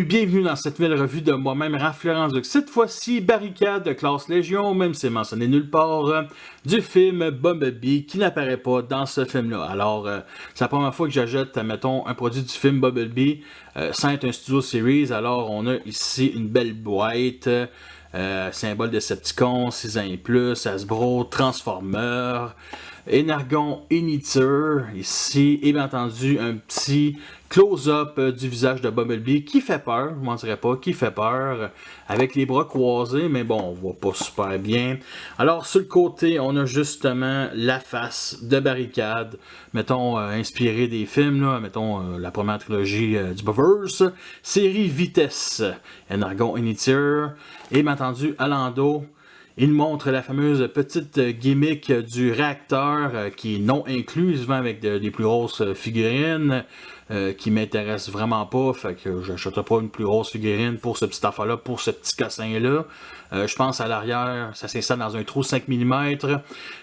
Bienvenue dans cette nouvelle revue de moi-même, Florence. Cette fois-ci, Barricade de classe Légion, même si c'est mentionné nulle part, du film Bumblebee qui n'apparaît pas dans ce film-là. Alors, c'est la première fois que j'achète, mettons, un produit du film Bumblebee sans être un studio series. Alors, on a ici une belle boîte, symbole de Decepticon, 6 ans et plus, Hasbro, Transformer, Energon Inhibitor, ici, et bien entendu, un petit close-up du visage de Bumblebee qui fait peur, je ne mentirais pas, qui fait peur, avec les bras croisés, mais bon, on voit pas super bien. Alors, sur le côté, on a justement la face de Barricade, mettons, inspirée des films, là, mettons, la première trilogie du Buffverse, série Vitesse, Energon Inhibitor, et bien entendu, Alando. Il montre la fameuse petite gimmick du réacteur qui est non inclus, souvent avec des plus grosses figurines qui m'intéressent vraiment pas. Fait que j'achèterai pas une plus grosse figurine pour ce petit affaire-là, pour ce petit cassin-là. Je pense à l'arrière, ça s'installe dans un trou 5 mm.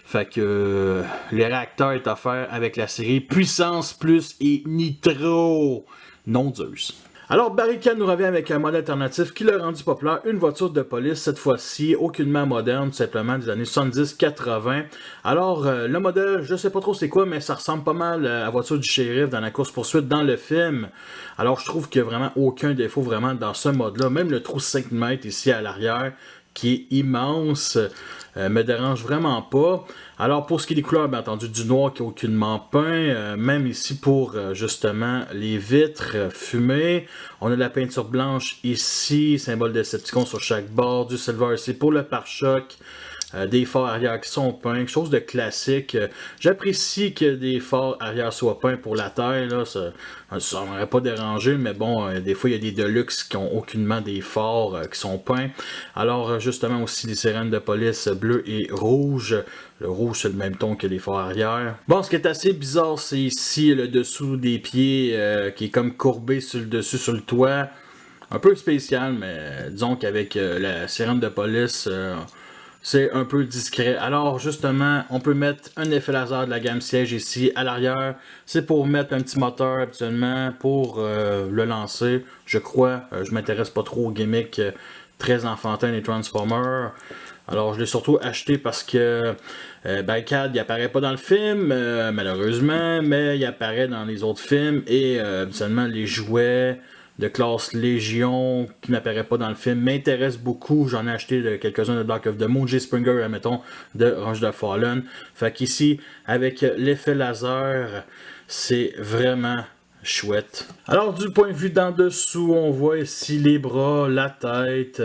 Fait que le réacteur est offert avec la série Puissance Plus et Nitro, non Zeus. Alors, Barricade nous revient avec un modèle alternatif qui l'a rendu populaire, une voiture de police, cette fois-ci, aucunement moderne, tout simplement des années 70-80. Alors, le modèle, je sais pas trop c'est quoi, mais ça ressemble pas mal à la voiture du shérif dans la course-poursuite dans le film. Alors, je trouve qu'il n'y a vraiment aucun défaut vraiment dans ce mode-là. Même le trou 5 mètres ici à l'arrière, qui est immense, me dérange vraiment pas. Alors pour ce qui est des couleurs, bien entendu du noir qui est aucunement peint, même ici pour justement les vitres fumées, on a de la peinture blanche ici, symbole de Decepticon sur chaque bord, du silver ici pour le pare-choc. Des phares arrière qui sont peints, quelque chose de classique. J'apprécie que des phares arrière soient peints pour la taille, là, ça m'aurait pas dérangé, mais bon, des fois il y a des Deluxe qui ont aucunement des phares qui sont peints. Alors justement aussi les sirènes de police bleu et rouge. Le rouge c'est le même ton que les phares arrière. Bon, ce qui est assez bizarre, c'est ici le dessous des pieds qui est comme courbé sur le dessus, sur le toit. Un peu spécial, mais disons qu'avec la sirène de police... c'est un peu discret. Alors justement, on peut mettre un effet laser de la gamme siège ici à l'arrière. C'est pour mettre un petit moteur habituellement pour le lancer. Je crois, je m'intéresse pas trop aux gimmicks très enfantins des Transformers. Alors je l'ai surtout acheté parce que Barricade il apparaît pas dans le film malheureusement, mais il apparaît dans les autres films et habituellement les jouets de classe Légion qui n'apparaît pas dans le film m'intéresse beaucoup. J'en ai acheté quelques-uns de Dark of the Moon, J. Springer, admettons, de Range de Fallen. Fait qu'ici, avec l'effet laser, c'est vraiment chouette. Alors, du point de vue d'en dessous, on voit ici les bras, la tête,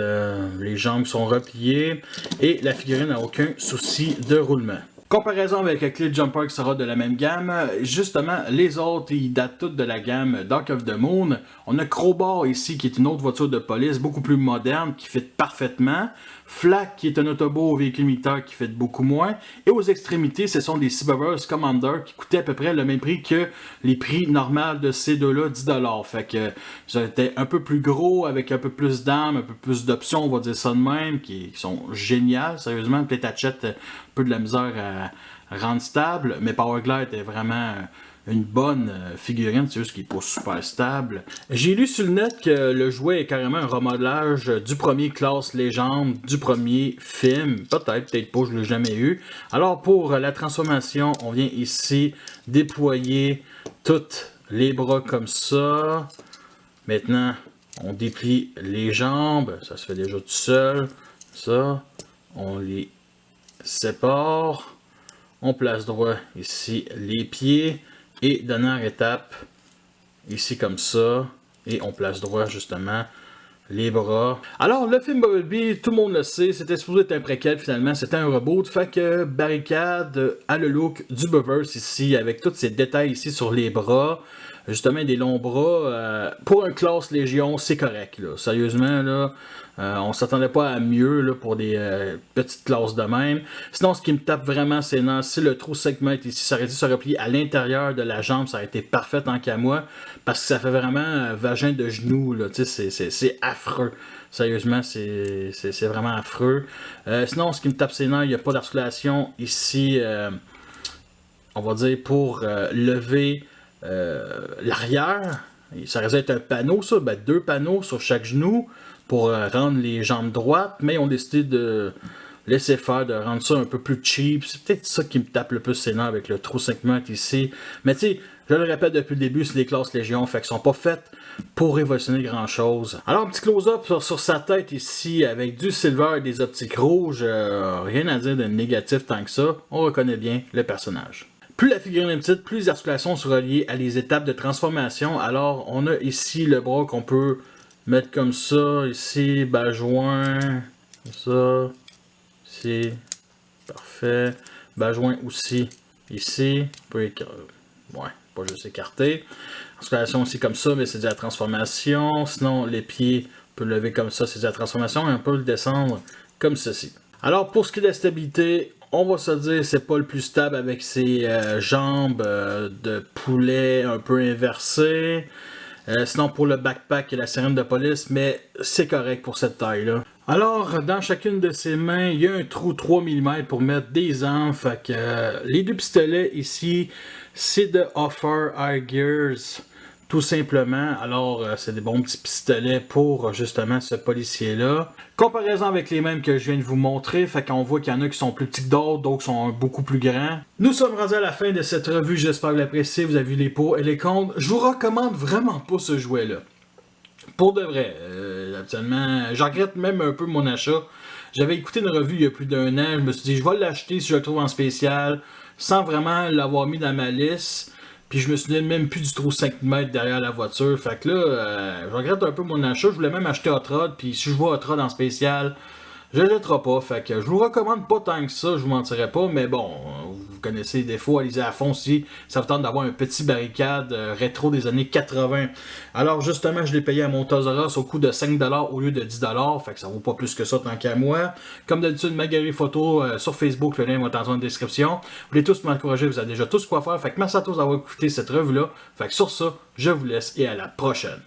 les jambes sont repliées et la figurine n'a aucun souci de roulement. Comparaison avec Cliff Jumper qui sera de la même gamme, justement les autres ils datent toutes de la gamme Dark of the Moon. On a Crowbar ici qui est une autre voiture de police beaucoup plus moderne qui fit parfaitement. Flak qui est un autobo véhicule militaire qui fait beaucoup moins. Et aux extrémités ce sont des Cyberverse Commander qui coûtaient à peu près le même prix que les prix normaux de ces deux-là, 10$. Fait que ça était un peu plus gros avec un peu plus d'armes, un peu plus d'options, on va dire ça de même, qui sont géniales, sérieusement. Peut-être achète peu de la misère à rendre stable, mais Powerglide est vraiment une bonne figurine, c'est juste qu'il n'est pas super stable. J'ai lu sur le net que le jouet est carrément un remodelage du premier classe légende, du premier film, peut-être pas, je ne l'ai jamais eu. Alors pour la transformation, on vient ici déployer toutes les bras comme ça. Maintenant, on déplie les jambes, ça se fait déjà tout seul, ça, on les sépare, on place droit ici les pieds et dernière étape ici comme ça et on place droit justement les bras. Alors le film Bumblebee, tout le monde le sait, c'était supposé être un préquel finalement, c'était un reboot, fait que Barricade a le look du Buffverse ici avec tous ces détails ici sur les bras. Justement des longs bras, pour un classe Légion c'est correct là. Sérieusement là, on s'attendait pas à mieux là, pour des petites classes de même. Sinon ce qui me tape vraiment c'est si le trou 5 mètres ici, ça aurait dû se replier à l'intérieur de la jambe, ça aurait été parfait en qu'à moi, parce que ça fait vraiment vagin de genou là, tu sais c'est affreux. Sérieusement, c'est vraiment affreux. Sinon, ce qui me tape ses nerfs, il n'y a pas d'articulation ici, on va dire, pour lever l'arrière. Ça risque d'être un panneau, ça, ben, 2 panneaux sur chaque genou pour rendre les jambes droites, mais ils ont décidé de laisser faire, de rendre ça un peu plus cheap. C'est peut-être ça qui me tape le plus ses nerfs avec le trou 5 mm ici. Mais tu sais, je le répète depuis le début, c'est les classes Légion, fait qu'ils sont pas faites pour révolutionner grand chose. Alors, un petit close-up sur sa tête ici avec du silver et des optiques rouges. Rien à dire de négatif tant que ça. On reconnaît bien le personnage. Plus la figurine est petite, plus les articulations sont reliées à les étapes de transformation. Alors, on a ici le bras qu'on peut mettre comme ça, ici, bas joint, comme ça, ici, parfait. Bas joint aussi, ici, on peut ouais, pas juste écarter. Articulation aussi comme ça, mais c'est de la transformation. Sinon, les pieds, on peut le lever comme ça, c'est de la transformation, et on peut le descendre comme ceci. Alors, pour ce qui est de la stabilité, on va se dire c'est pas le plus stable avec ses jambes de poulet un peu inversées. Sinon pour le backpack et la sirène de police, mais c'est correct pour cette taille-là. Alors, dans chacune de ses mains, il y a un trou 3 mm pour mettre des armes. Fait que les 2 pistolets ici, c'est de Offer Air Gears. Tout simplement, alors c'est des bons petits pistolets pour justement ce policier-là. Comparaison avec les mêmes que je viens de vous montrer, fait qu'on voit qu'il y en a qui sont plus petits que d'autres qui sont beaucoup plus grands. Nous sommes rendus à la fin de cette revue, j'espère que vous l'appréciez, vous avez vu les pour et les contre. Je vous recommande vraiment pas ce jouet-là. Pour de vrai, absolument, je regrette même un peu mon achat. J'avais écouté une revue il y a plus d'1 an, je me suis dit je vais l'acheter si je le trouve en spécial, sans vraiment l'avoir mis dans ma liste. Puis je me souviens même plus du trou 5 mètres derrière la voiture. Fait que là, je regrette un peu mon achat. Je voulais même acheter Hot Rod. Puis si je vois Hot Rod en spécial, je le jetterai pas. Fait que je vous recommande pas tant que ça. Je vous mentirai pas. Mais bon, vous connaissez les défauts. Allez-y à fond si ça vous tente d'avoir un petit barricade rétro des années 80. Alors justement, je l'ai payé à mon Toys R Us au coût de 5$ au lieu de 10$. Fait que ça vaut pas plus que ça tant qu'à moi. Comme d'habitude, ma galerie photo sur Facebook. Le lien va être dans la description. Vous voulez tous m'encourager. Vous avez déjà tous quoi faire. Fait que merci à tous d'avoir écouté cette revue-là. Fait que sur ça, je vous laisse et à la prochaine.